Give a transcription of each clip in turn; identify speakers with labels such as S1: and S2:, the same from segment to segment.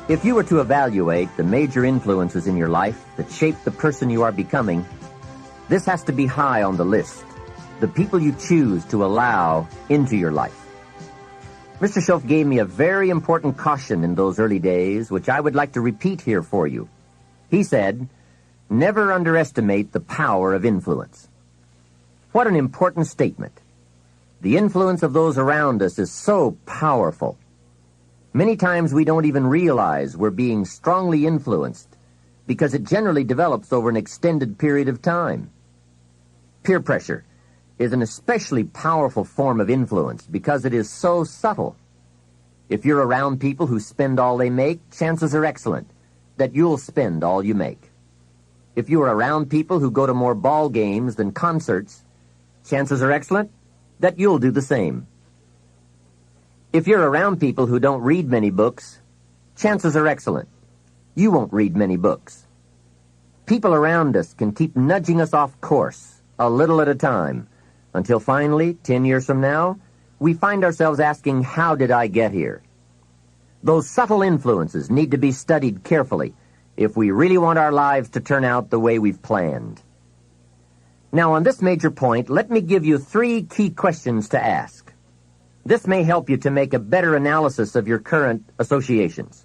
S1: If you were to evaluate the major influences in your life that shape the person you are becoming, this has to be high on the list. The people you choose to allow into your life. Mr. Schoaf gave me a very important caution in those early days, which I would like to repeat here for you. He said, never underestimate the power of influence. What an important statement. The influence of those around us is so powerful. Many times we don't even realize we're being strongly influenced because it generally develops over an extended period of time. Peer pressure is an especially powerful form of influence because it is so subtle. If you're around people who spend all they make, chances are excellent that you'll spend all you make. If you are around people who go to more ball games than concerts, chances are excellent that you'll do the same. If you're around people who don't read many books, chances are excellent you won't read many books. People around us can keep nudging us off course a little at a time until finally, 10 years from now, we find ourselves asking, how did I get here? Those subtle influences need to be studied carefully if we really want our lives to turn out the way we've planned. Now, on this major point, let me give you 3 key questions to ask. This may help you to make a better analysis of your current associations.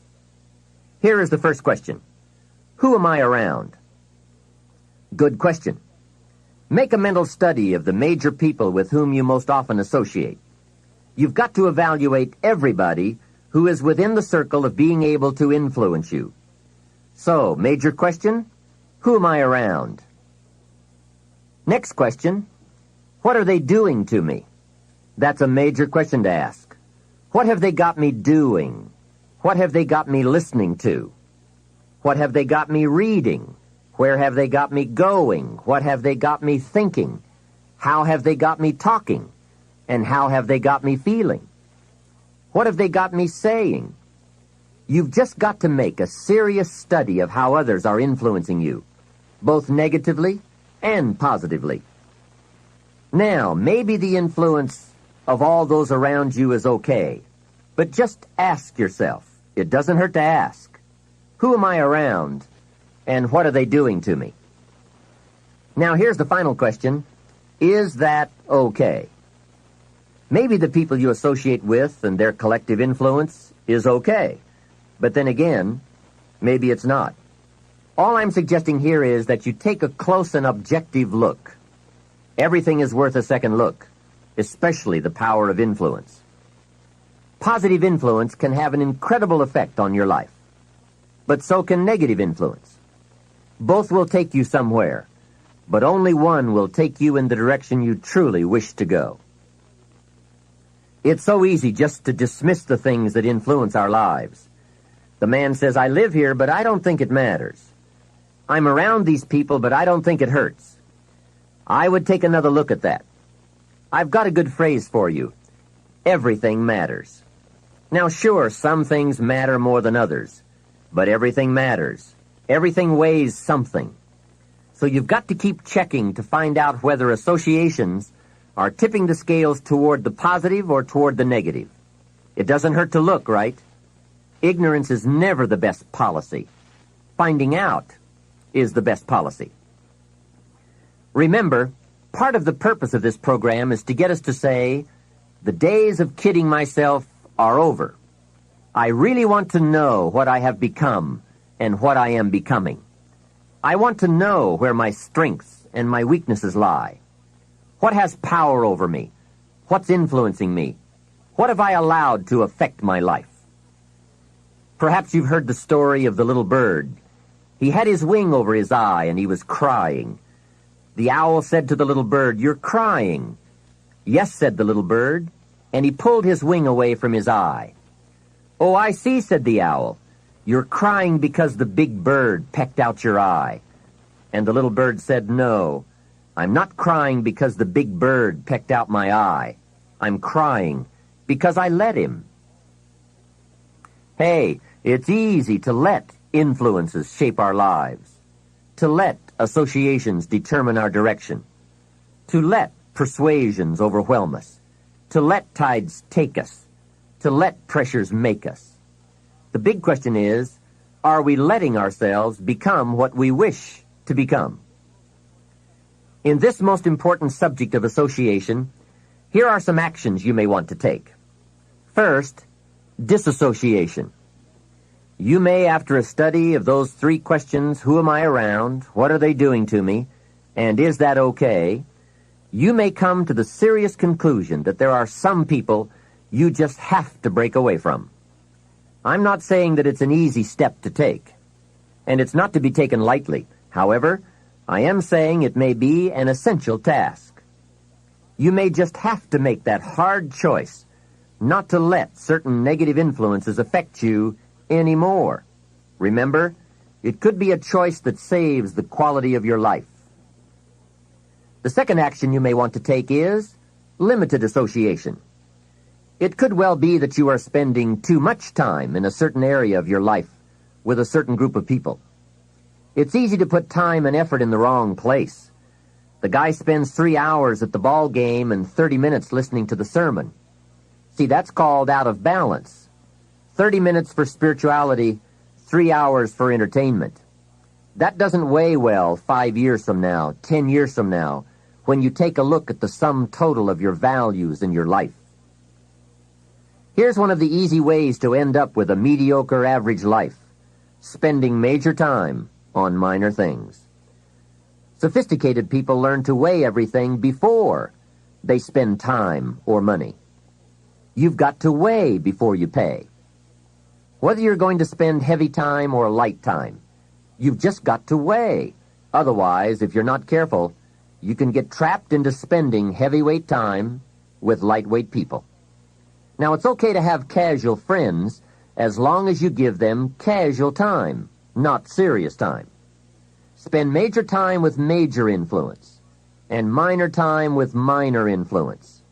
S1: Here is the first question. Who am I around? Good question. Make a mental study of the major people with whom you most often associate. You've got to evaluate everybody who is within the circle of being able to influence you. So, major question, who am I around? Next question, what are they doing to me? That's a major question to ask. What have they got me doing? What have they got me listening to? What have they got me reading? Where have they got me going? What have they got me thinking? How have they got me talking? And how have they got me feeling? What have they got me saying? You've just got to make a serious study of how others are influencing you, both negatively and positively. Now, maybe the influence of all those around you is okay, but just ask yourself. It doesn't hurt to ask. Who am I around, and what are they doing to me? Now, here's the final question. Is that okay? Maybe the people you associate with and their collective influence is okay, but then again, maybe it's not. All I'm suggesting here is that you take a close and objective look. Everything is worth a second look, especially the power of influence. Positive influence can have an incredible effect on your life, but so can negative influence. Both will take you somewhere, but only one will take you in the direction you truly wish to go. It's so easy just to dismiss the things that influence our lives. The man says, I live here, but I don't think it matters. I'm around these people, but I don't think it hurts. I would take another look at that. I've got a good phrase for you. Everything matters. Now, sure, some things matter more than others, but everything matters. Everything weighs something. So you've got to keep checking to find out whether associations are tipping the scales toward the positive or toward the negative. It doesn't hurt to look, right? Ignorance is never the best policy. Finding out is the best policy. Remember, part of the purpose of this program is to get us to say, the days of kidding myself are over. I really want to know what I have become and what I am becoming. I want to know where my strengths and my weaknesses lie. What has power over me? What's influencing me? What have I allowed to affect my life? Perhaps you've heard the story of the little bird. He had his wing over his eye and he was crying. The owl said to the little bird, "You're crying." "Yes," said the little bird, and he pulled his wing away from his eye. "Oh, I see," said the owl. "You're crying because the big bird pecked out your eye." And the little bird said, "No, I'm not crying because the big bird pecked out my eye. I'm crying because I let him." Hey, it's easy to let influences shape our lives, to let associations determine our direction, to let persuasions overwhelm us, to let tides take us, to let pressures make us. The big question is, are we letting ourselves become what we wish to become? In this most important subject of association, here are some actions you may want to take. First, disassociation. You may, after a study of those 3 questions, who am I around, what are they doing to me, and is that okay, you may come to the serious conclusion that there are some people you just have to break away from. I'm not saying that it's an easy step to take, and it's not to be taken lightly. However, I am saying it may be an essential task. You may just have to make that hard choice not to let certain negative influences affect you anymore. Remember, it could be a choice that saves the quality of your life. The second action you may want to take is limited association. It could well be that you are spending too much time in a certain area of your life with a certain group of people. It's easy to put time and effort in the wrong place. The guy spends 3 hours at the ball game and 30 minutes listening to the sermon. See, that's called out of balance. 30 minutes for spirituality, 3 hours for entertainment. That doesn't weigh well 5 years from now, 10 years from now, when you take a look at the sum total of your values in your life. Here's one of the easy ways to end up with a mediocre average life: spending major time on minor things. Sophisticated people learn to weigh everything before they spend time or money. You've got to weigh before you pay. Whether you're going to spend heavy time or light time, you've just got to weigh. Otherwise, if you're not careful, you can get trapped into spending heavyweight time with lightweight people. Now, it's okay to have casual friends as long as you give them casual time, not serious time. Spend major time with major influence and minor time with minor influence.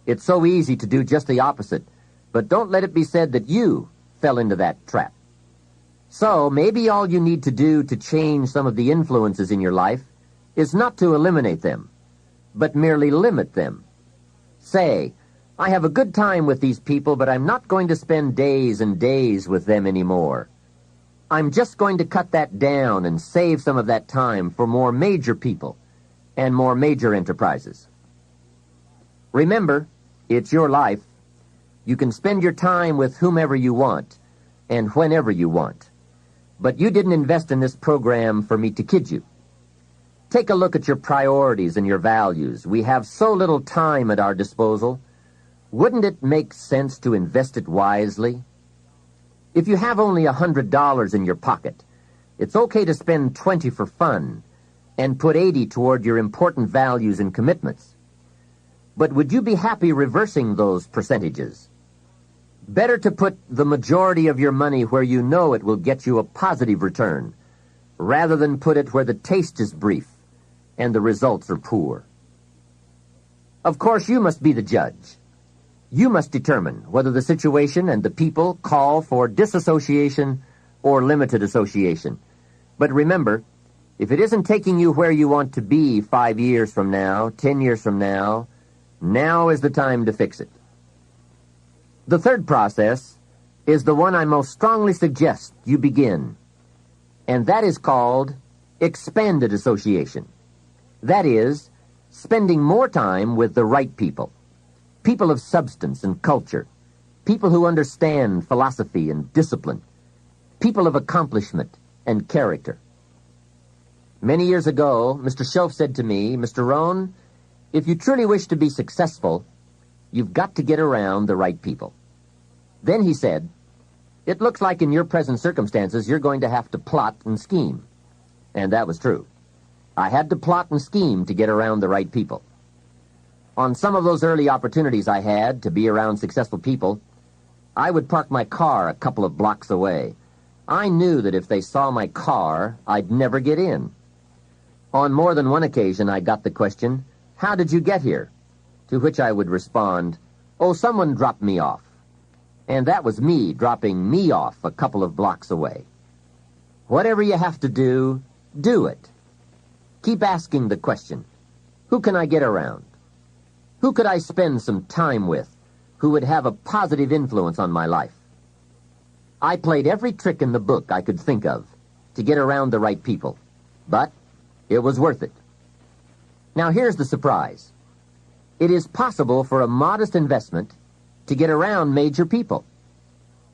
S1: It's so easy to do just the opposite, but don't let it be said that you fell into that trap. So maybe all you need to do to change some of the influences in your life is not to eliminate them, but merely limit them. Say, I have a good time with these people, but I'm not going to spend days and days with them anymore. I'm just going to cut that down and save some of that time for more major people and more major enterprises. Remember, it's your life. You can spend your time with whomever you want and whenever you want. But you didn't invest in this program for me to kid you. Take a look at your priorities and your values. We have so little time at our disposal. Wouldn't it make sense to invest it wisely? If you have only $100 in your pocket, it's okay to spend $20 for fun and put $80 toward your important values and commitments. But would you be happy reversing those percentages? Better to put the majority of your money where you know it will get you a positive return, rather than put it where the taste is brief and the results are poor. Of course, you must be the judge. You must determine whether the situation and the people call for disassociation or limited association. But remember, if it isn't taking you where you want to be 5 years from now, 10 years from now, now is the time to fix it. The third process is the one I most strongly suggest you begin, and that is called expanded association. That is, spending more time with the right people. People of substance and culture, people who understand philosophy and discipline, people of accomplishment and character. Many years ago, Mr. Schoaf said to me, Mr. Rohn, if you truly wish to be successful, you've got to get around the right people. Then he said, it looks like in your present circumstances you're going to have to plot and scheme. And that was true. I had to plot and scheme to get around the right people. On some of those early opportunities I had to be around successful people, I would park my car a couple of blocks away. I knew that if they saw my car, I'd never get in. On more than one occasion, I got the question, how did you get here? To which I would respond, oh, someone dropped me off. And that was me dropping me off a couple of blocks away. Whatever you have to do, do it. Keep asking the question, who can I get around? Who could I spend some time with who would have a positive influence on my life? I played every trick in the book I could think of to get around the right people, but it was worth it. Now here's the surprise. It is possible for a modest investment to get around major people.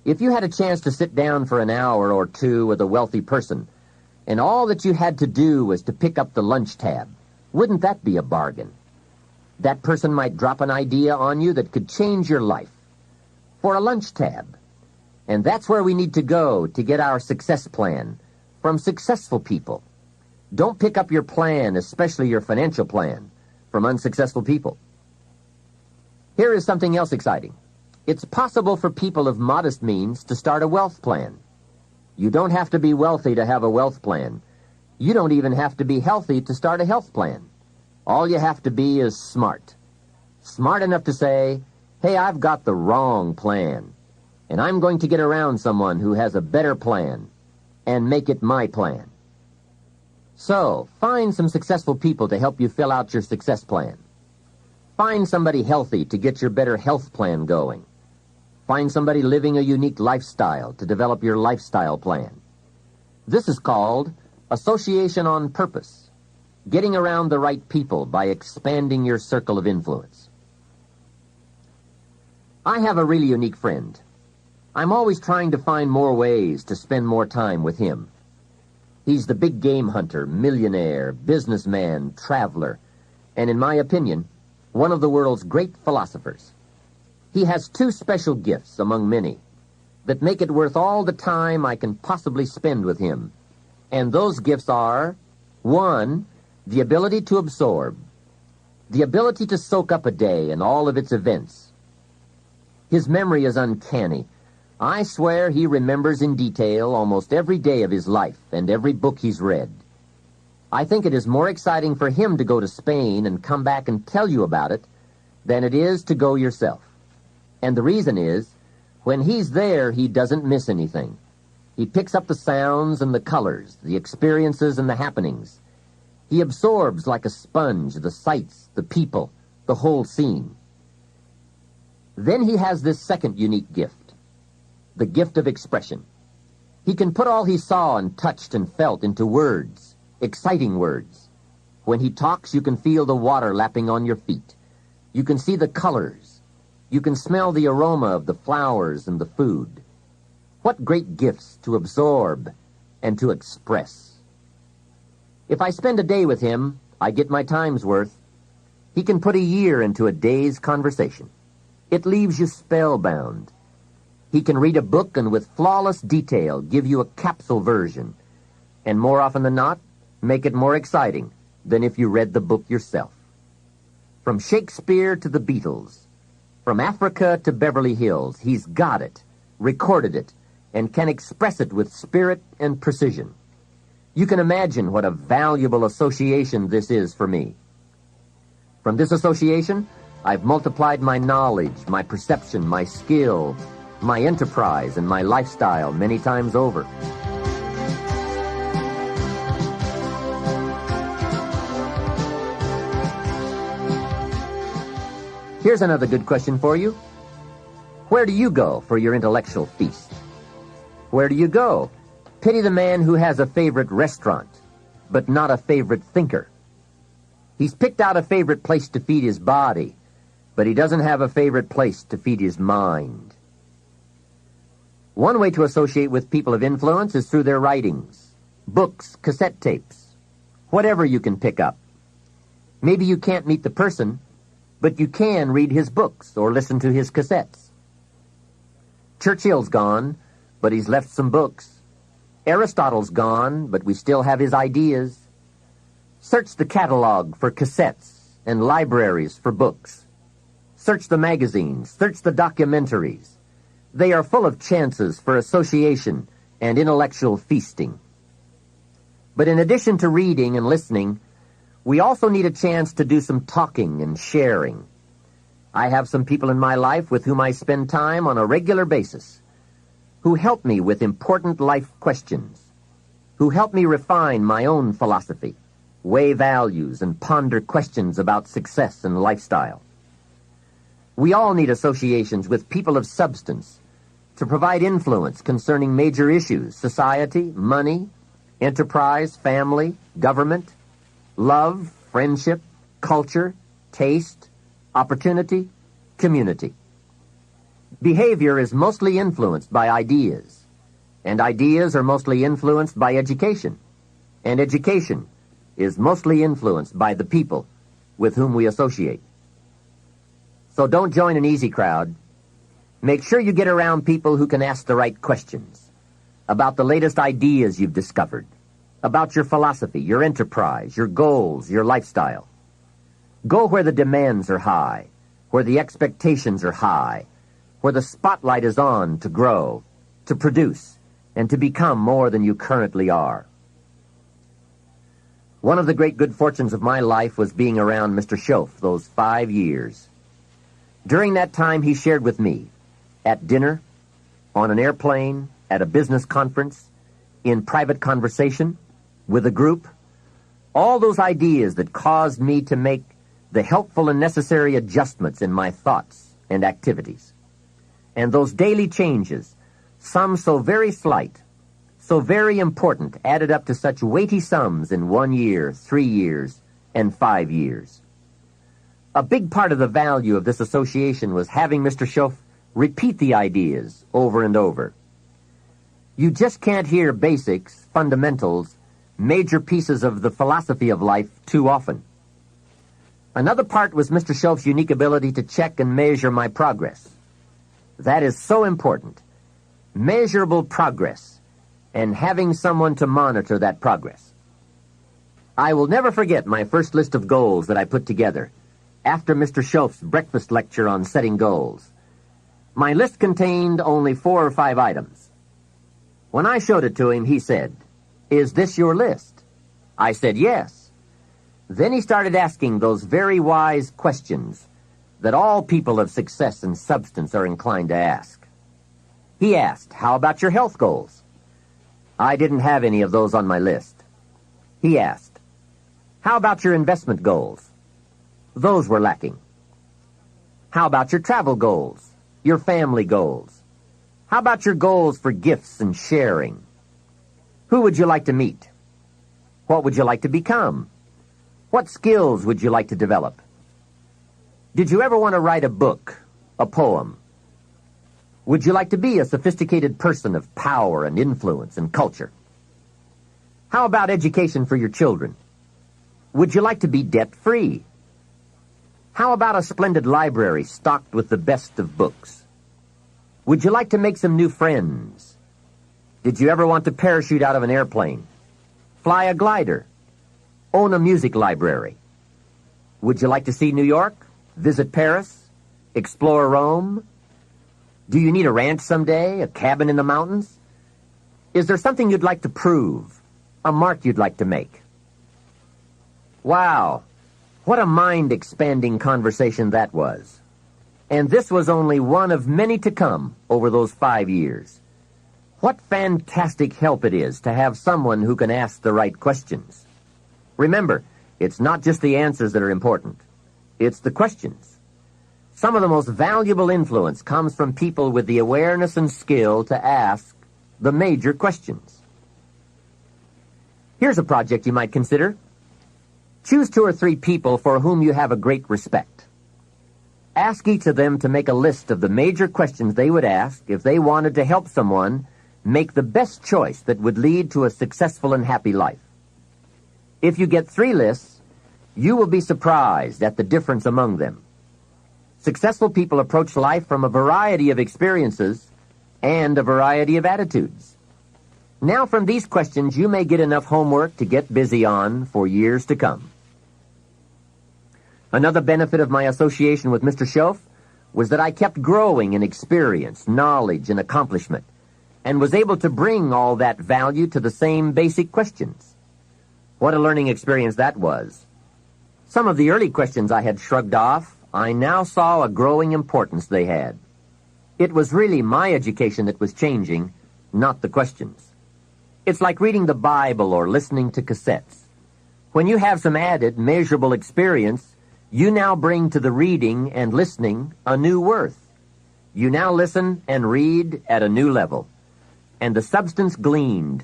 S1: If you had a chance to sit down for an hour or two with a wealthy person, and all that you had to do was to pick up the lunch tab, wouldn't that be a bargain? That person might drop an idea on you that could change your life for a lunch tab. And that's where we need to go to get our success plan from successful people. Don't pick up your plan, especially your financial plan, from unsuccessful people. Here is something else exciting. It's possible for people of modest means to start a wealth plan. You don't have to be wealthy to have a wealth plan. You don't even have to be healthy to start a health plan. All you have to be is smart. Smart enough to say, hey, I've got the wrong plan, and I'm going to get around someone who has a better plan and make it my plan. So, find some successful people to help you fill out your success plan. Find somebody healthy to get your better health plan going. Find somebody living a unique lifestyle to develop your lifestyle plan. This is called association on purpose, getting around the right people by expanding your circle of influence. I have a really unique friend. I'm always trying to find more ways to spend more time with him. He's the big game hunter, millionaire, businessman, traveler, and in my opinion, one of the world's great philosophers. He has two special gifts among many that make it worth all the time I can possibly spend with him. And those gifts are, 1, the ability to absorb, the ability to soak up a day and all of its events. His memory is uncanny. I swear he remembers in detail almost every day of his life and every book he's read. I think it is more exciting for him to go to Spain and come back and tell you about it than it is to go yourself. And the reason is, when he's there, he doesn't miss anything. He picks up the sounds and the colors, the experiences and the happenings. He absorbs like a sponge the sights, the people, the whole scene. Then he has this second unique gift, the gift of expression. He can put all he saw and touched and felt into words, exciting words. When he talks, you can feel the water lapping on your feet. You can see the colors. You can smell the aroma of the flowers and the food. What great gifts to absorb and to express. If I spend a day with him, I get my time's worth. He can put a year into a day's conversation. It leaves you spellbound. He can read a book and with flawless detail give you a capsule version, and more often than not, make it more exciting than if you read the book yourself. From Shakespeare to the Beatles, from Africa to Beverly Hills, he's got it, recorded it, and can express it with spirit and precision. You can imagine what a valuable association this is for me. From this association, I've multiplied my knowledge, my perception, my skill, my enterprise, and my lifestyle many times over. Here's another good question for you. Where do you go for your intellectual feast? Where do you go? Pity the man who has a favorite restaurant, but not a favorite thinker. He's picked out a favorite place to feed his body, but he doesn't have a favorite place to feed his mind. One way to associate with people of influence is through their writings, books, cassette tapes, whatever you can pick up. Maybe you can't meet the person, but you can read his books or listen to his cassettes. Churchill's gone, but he's left some books. Aristotle's gone, but we still have his ideas. Search the catalog for cassettes and libraries for books. Search the magazines, search the documentaries. They are full of chances for association and intellectual feasting. But in addition to reading and listening, we also need a chance to do some talking and sharing. I have some people in my life with whom I spend time on a regular basis, who help me with important life questions, who help me refine my own philosophy, weigh values, and ponder questions about success and lifestyle. We all need associations with people of substance to provide influence concerning major issues: society, money, enterprise, family, government, love, friendship, culture, taste, opportunity, community. Behavior is mostly influenced by ideas, and ideas are mostly influenced by education, and education is mostly influenced by the people with whom we associate. So don't join an easy crowd. Make sure you get around people who can ask the right questions about the latest ideas you've discovered, about your philosophy, your enterprise, your goals, your lifestyle. Go where the demands are high, where the expectations are high, where the spotlight is on to grow, to produce, and to become more than you currently are. One of the great good fortunes of my life was being around Mr. Schoaf those 5 years. During that time, he shared with me, at dinner, on an airplane, at a business conference, in private conversation, with a group, all those ideas that caused me to make the helpful and necessary adjustments in my thoughts and activities. And those daily changes, some so very slight, so very important, added up to such weighty sums in 1 year, 3 years, and 5 years. A big part of the value of this association was having Mr. Schoaf repeat the ideas over and over. You just can't hear basics, fundamentals, major pieces of the philosophy of life too often. Another part was Mr. Schoaf's unique ability to check and measure my progress. That is so important. Measurable progress, and having someone to monitor that progress. I will never forget my first list of goals that I put together after Mr. Schoaf's breakfast lecture on setting goals. My list contained only 4 or 5 items. When I showed it to him, he said, "Is this your list?" I said, "Yes." Then he started asking those very wise questions that all people of success and substance are inclined to ask. He asked, "How about your health goals?" I didn't have any of those on my list. He asked, "How about your investment goals?" Those were lacking. "How about your travel goals, your family goals? How about your goals for gifts and sharing? Who would you like to meet? What would you like to become? What skills would you like to develop? Did you ever want to write a book, a poem? Would you like to be a sophisticated person of power and influence and culture? How about education for your children? Would you like to be debt-free? How about a splendid library stocked with the best of books? Would you like to make some new friends? Did you ever want to parachute out of an airplane? Fly a glider? Own a music library? Would you like to see New York? Visit Paris? Explore Rome? Do you need a ranch someday? A cabin in the mountains? Is there something you'd like to prove? A mark you'd like to make? Wow! What a mind-expanding conversation that was. And this was only one of many to come over those 5 years. What fantastic help it is to have someone who can ask the right questions. Remember, it's not just the answers that are important. It's the questions. Some of the most valuable influence comes from people with the awareness and skill to ask the major questions. Here's a project you might consider. Choose 2 or 3 people for whom you have a great respect. Ask each of them to make a list of the major questions they would ask if they wanted to help someone make the best choice that would lead to a successful and happy life. If you get 3 lists, you will be surprised at the difference among them. Successful people approach life from a variety of experiences and a variety of attitudes. Now, from these questions, you may get enough homework to get busy on for years to come. Another benefit of my association with Mr. Schoaf was that I kept growing in experience, knowledge, and accomplishment, and was able to bring all that value to the same basic questions. What a learning experience that was. Some of the early questions I had shrugged off, I now saw a growing importance they had. It was really my education that was changing, not the questions. It's like reading the Bible or listening to cassettes. When you have some added, measurable experience, you now bring to the reading and listening a new worth. You now listen and read at a new level. And the substance gleaned,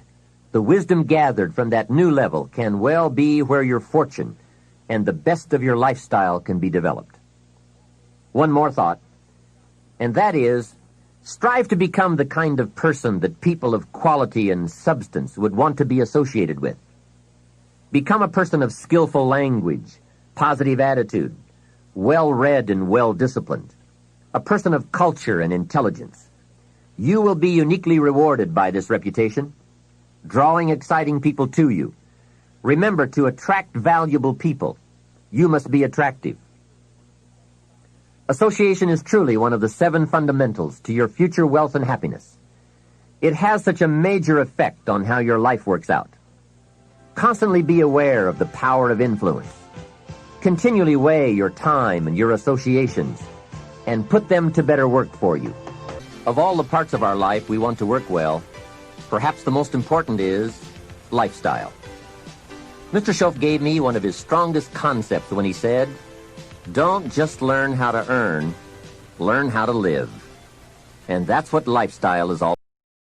S1: the wisdom gathered from that new level can well be where your fortune and the best of your lifestyle can be developed. One more thought, and that is, strive to become the kind of person that people of quality and substance would want to be associated with. Become a person of skillful language, positive attitude, well-read and well-disciplined, a person of culture and intelligence. You will be uniquely rewarded by this reputation, drawing exciting people to you. Remember, to attract valuable people, you must be attractive. Association is truly one of the 7 fundamentals to your future wealth and happiness. It has such a major effect on how your life works out. Constantly be aware of the power of influence. Continually weigh your time and your associations and put them to better work for you. Of all the parts of our life we want to work well, perhaps the most important is lifestyle. Mr. Schoaf gave me one of his strongest concepts when he said, "Don't just learn how to earn, learn how to live." And that's what lifestyle is all about.